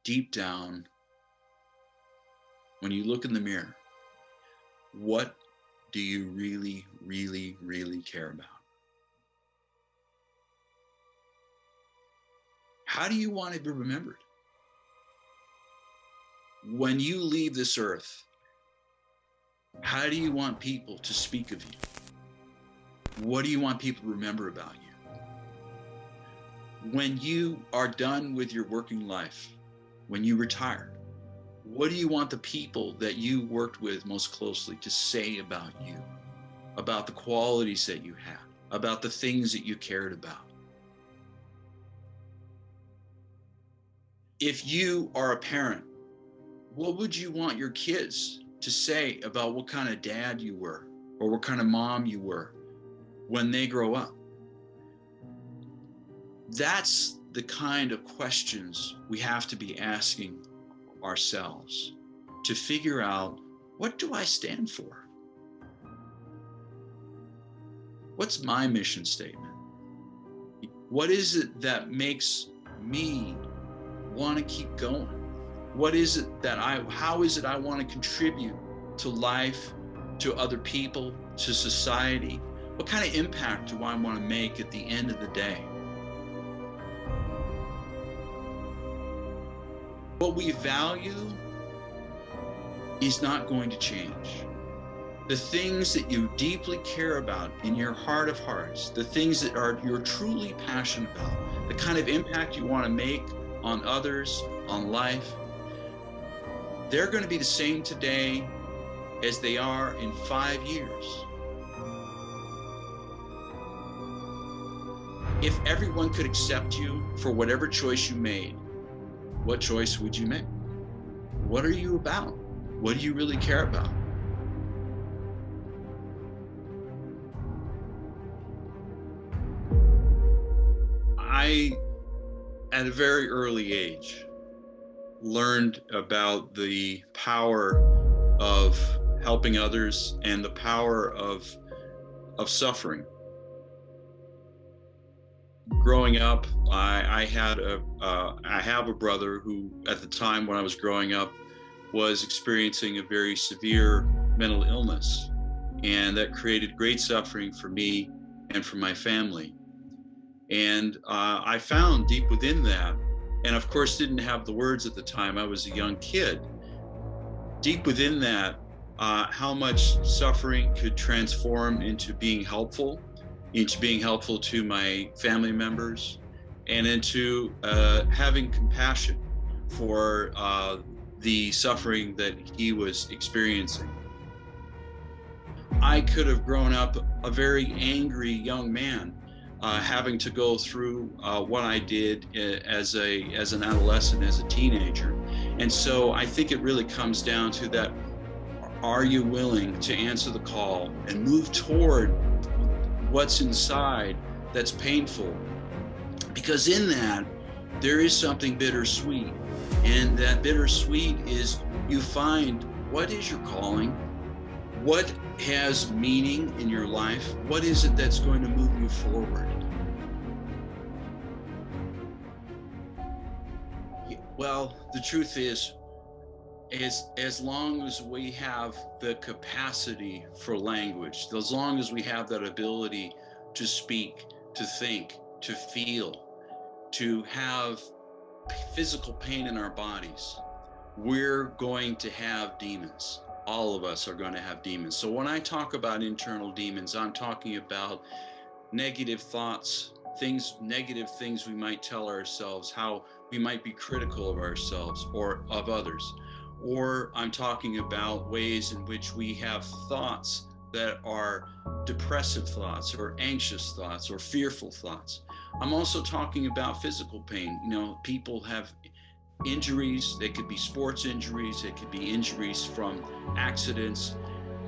deep down, when you look in the mirror, what do you really, really, really care about? How do you want to be remembered? When you leave this earth, how do you want people to speak of you? What do you want people to remember about you? When you are done with your working life, when you retire, what do you want the people that you worked with most closely to say about you, about the qualities that you had, about the things that you cared about? If you are a parent, what would you want your kids to say about what kind of dad you were or what kind of mom you were when they grow up? That's the kind of questions we have to be asking ourselves to figure out, what do I stand for? What's my mission statement? What is it that makes me want to keep going? What is it that how is it I want to contribute to life, to other people, to society? What kind of impact do I want to make at the end of the day? What we value is not going to change. The things that you deeply care about in your heart of hearts, the things that you're truly passionate about, the kind of impact you want to make on others, on life, they're going to be the same today as they are in 5 years. If everyone could accept you for whatever choice you made, what choice would you make? What are you about? What do you really care about? I, at a very early age, learned about the power of helping others and the power of suffering. Growing up, I have a brother who, at the time when I was growing up, was experiencing a very severe mental illness, and that created great suffering for me and for my family. And I found deep within that, and of course didn't have the words at the time, I was a young kid, deep within that, how much suffering could transform into being helpful to my family members, and into having compassion for the suffering that he was experiencing. I could have grown up a very angry young man, having to go through what I did as an adolescent, as a teenager. And so I think it really comes down to that: are you willing to answer the call and move toward what's inside that's painful? Because in that, there is something bittersweet. And that bittersweet is, you find, what is your calling? What has meaning in your life? What is it that's going to move you forward? Well, the truth is, as long as we have the capacity for language, as long as we have that ability to speak, to think, to feel, to have physical pain in our bodies, we're going to have demons. All of us are going to have demons. So when I talk about internal demons, I'm talking about negative thoughts, negative things we might tell ourselves, how we might be critical of ourselves or of others. Or I'm talking about ways in which we have thoughts that are depressive thoughts or anxious thoughts or fearful thoughts. I'm also talking about physical pain. People have injuries. They could be sports injuries. They could be injuries from accidents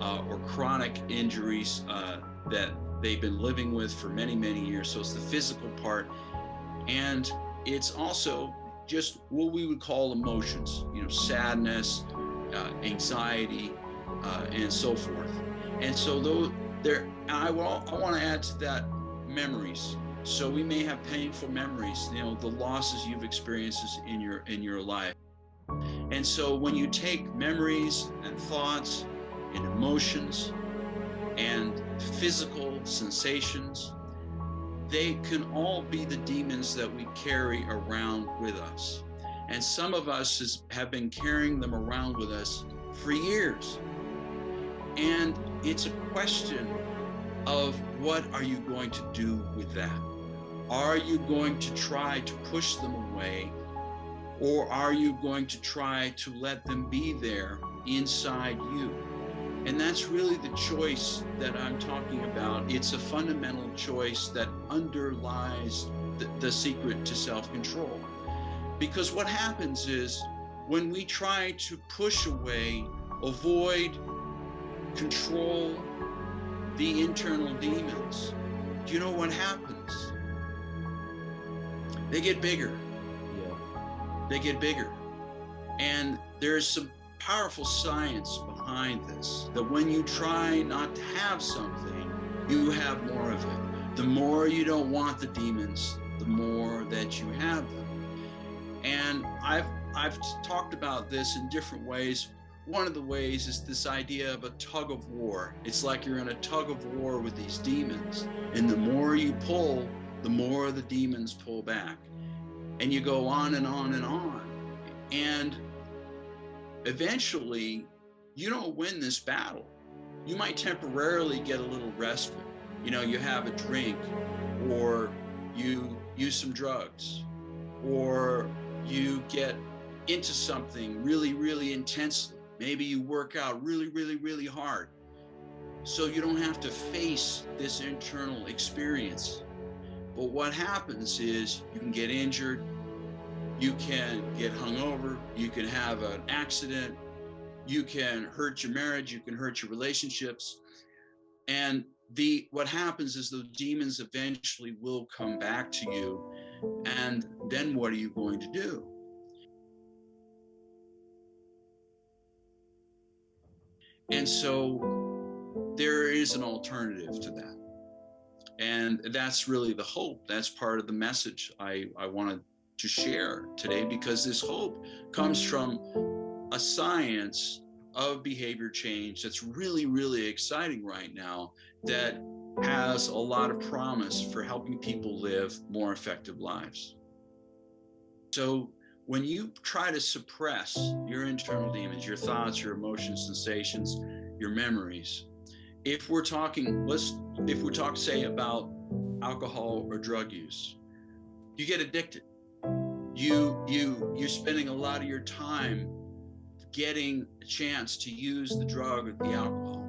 or chronic injuries that they've been living with for many, many years. So it's the physical part. And it's also just what we would call emotions, sadness, anxiety, and so forth. And so I want to add to that memories. So we may have painful memories, you know, the losses you've experienced in your life. And so when you take memories and thoughts and emotions and physical sensations, they can all be the demons that we carry around with us. And some of us have been carrying them around with us for years. And it's a question of what are you going to do with that? Are you going to try to push them away, or are you going to try to let them be there inside you? And that's really the choice that I'm talking about. It's a fundamental choice that underlies the secret to self-control. Because what happens is when we try to push away, avoid, control the internal demons, do you know what happens? They get bigger. Yeah. They get bigger. And there's some powerful science behind this, that when you try not to have something, you have more of it. The more you don't want the demons, the more that you have them. And I've talked about this in different ways. One of the ways is this idea of a tug of war. It's like you're in a tug of war with these demons, and the more you pull, the more the demons pull back. And you go on and on and on. And eventually, you don't win this battle. You might temporarily get a little respite. You know, you have a drink, or you use some drugs, or you get into something really, really intensely. Maybe you work out really, really, really hard, so you don't have to face this internal experience. But what happens is you can get injured, you can get hungover, you can have an accident, you can hurt your marriage, you can hurt your relationships. And what happens is the demons eventually will come back to you. And then what are you going to do? And so there is an alternative to that. And that's really the hope. That's part of the message I wanted to share today, because this hope comes from a science of behavior change that's really, really exciting right now, that has a lot of promise for helping people live more effective lives. So when you try to suppress your internal demons, your thoughts, your emotions, sensations, your memories, if we're talking, say, about alcohol or drug use, you get addicted. You're spending a lot of your time getting a chance to use the drug or the alcohol.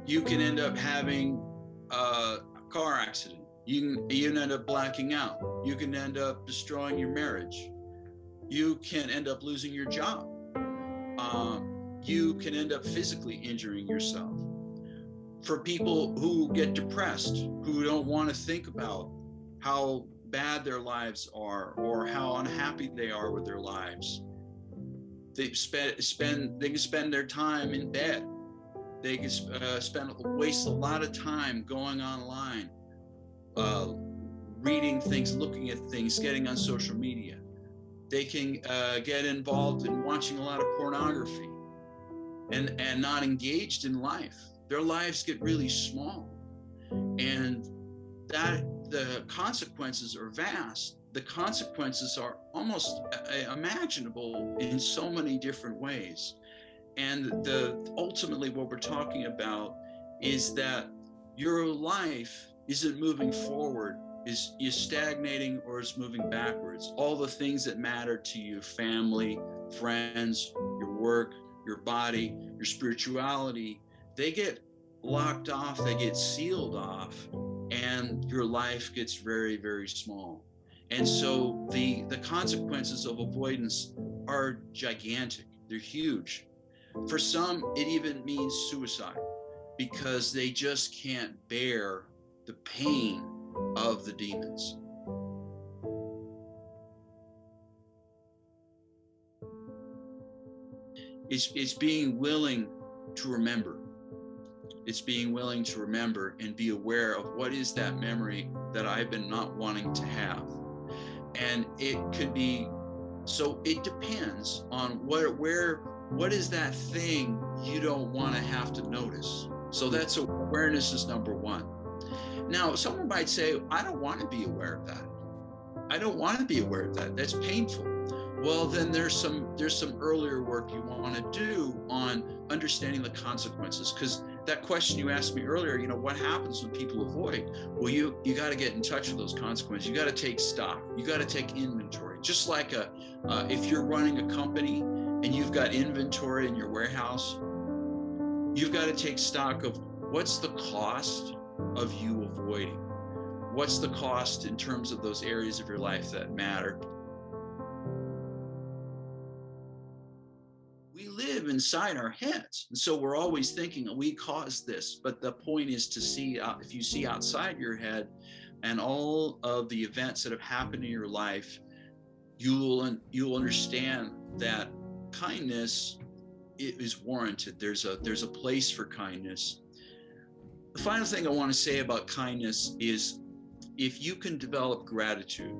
You can end up having a car accident. You can end up blacking out. You can end up destroying your marriage. You can end up losing your job. You can end up physically injuring yourself. For people who get depressed, who don't want to think about how bad their lives are or how unhappy they are with their lives, they can spend their time in bed. They can waste a lot of time going online, reading things, looking at things, getting on social media. They can get involved in watching a lot of pornography and not engaged in life. Their lives get really small, and the consequences are vast. The consequences are almost imaginable in so many different ways. And ultimately what we're talking about is that your life isn't moving forward, is stagnating, or is moving backwards. All the things that matter to you, family, friends, your work, your body, your spirituality, they get locked off, they get sealed off, and your life gets very, very small. And so the consequences of avoidance are gigantic. They're huge. For some, it even means suicide, because they just can't bear the pain of the demons. It's being willing to remember. It's being willing to remember and be aware of what is that memory that I've been not wanting to have. And it could be, so it depends on what is that thing you don't want to have to notice. So that's awareness is number one. Now, someone might say, I don't want to be aware of that. I don't want to be aware of that. That's painful. Well, then there's some earlier work you want to do on understanding the consequences. Because that question you asked me earlier, what happens when people avoid? Well, you got to get in touch with those consequences. You got to take stock. You got to take inventory. Just like if you're running a company and you've got inventory in your warehouse, you've got to take stock of what's the cost of you avoiding. What's the cost in terms of those areas of your life that matter? We live inside our heads, and so we're always thinking we caused this. But the point is to see, if you see outside your head and all of the events that have happened in your life, you'll understand that kindness is warranted. There's a place for kindness. The final thing I want to say about kindness is, if you can develop gratitude,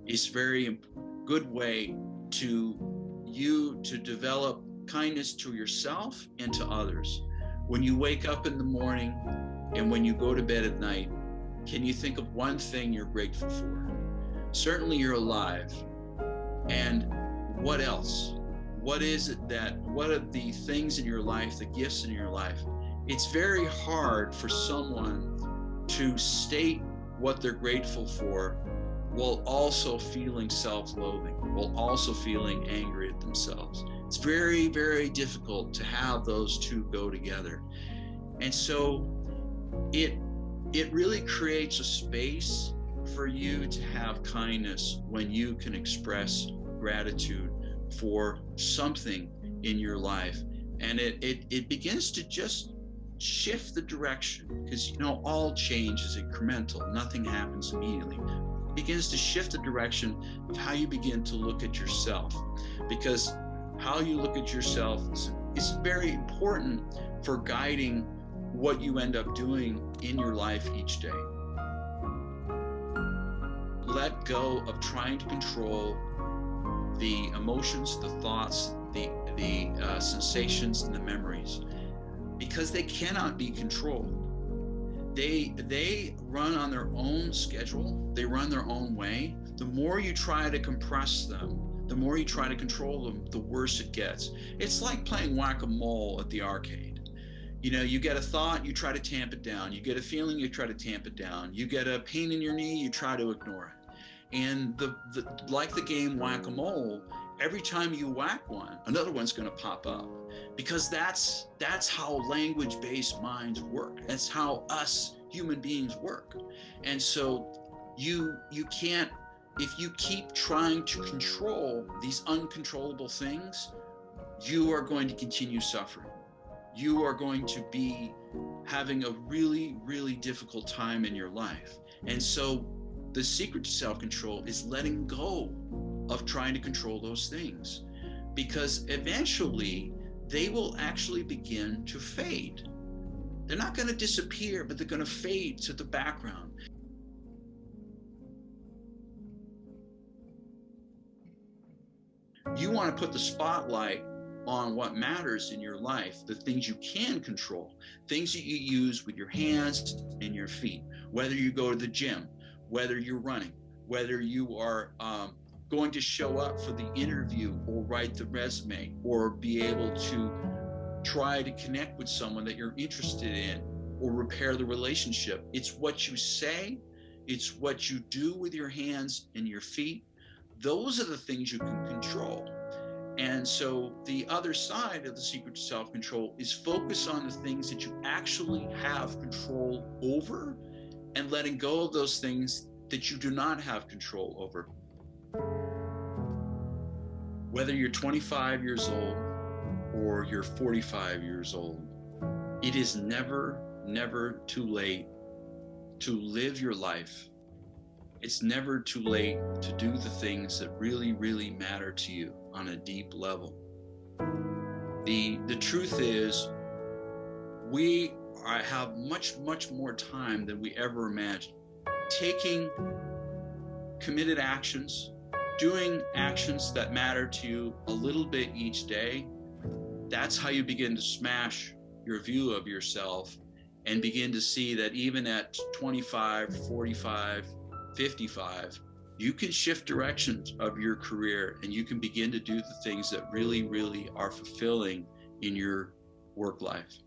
it's a very good way to develop kindness to yourself and to others. When you wake up in the morning and when you go to bed at night, can you think of one thing you're grateful for? Certainly you're alive. And what else? What are the things in your life, the gifts in your life? It's very hard for someone to state what they're grateful for while also feeling self-loathing, while also feeling angry at themselves. It's very, very difficult to have those two go together. And so it really creates a space for you to have kindness when you can express gratitude for something in your life. And it begins to just shift the direction, because all change is incremental. Nothing happens immediately. It begins to shift the direction of how you begin to look at yourself, because how you look at yourself is very important for guiding what you end up doing in your life each day. Let go of trying to control the emotions, the thoughts, the sensations, and the memories, because they cannot be controlled. They run on their own schedule. They run their own way. The more you try to compress them, the more you try to control them, the worse it gets. It's like playing whack-a-mole at the arcade. You get a thought, you try to tamp it down. You get a feeling, you try to tamp it down. You get a pain in your knee, you try to ignore it. And like the game whack-a-mole, every time you whack one, another one's going to pop up, because that's how language-based minds work. That's how us human beings work. And so you can't, if you keep trying to control these uncontrollable things, you are going to continue suffering. You are going to be having a really, really difficult time in your life. And so the secret to self-control is letting go of trying to control those things, because eventually they will actually begin to fade. They're not going to disappear, but they're going to fade to the background. You want to put the spotlight on what matters in your life, the things you can control, things that you use with your hands and your feet, whether you go to the gym, whether you're running, whether you are going to show up for the interview or write the resume or be able to try to connect with someone that you're interested in or repair the relationship. It's what you say, it's what you do with your hands and your feet. Those are the things you can control. And so the other side of the secret to self-control is focus on the things that you actually have control over and letting go of those things that you do not have control over. Whether you're 25 years old or you're 45 years old, it is never, never too late to live your life. It's never too late to do the things that really, really matter to you on a deep level. The truth is, we have much, much more time than we ever imagined. taking committed actions, doing actions that matter to you a little bit each day, that's how you begin to smash your view of yourself and begin to see that even at 25, 45, 55, you can shift directions of your career and you can begin to do the things that really, really are fulfilling in your work life.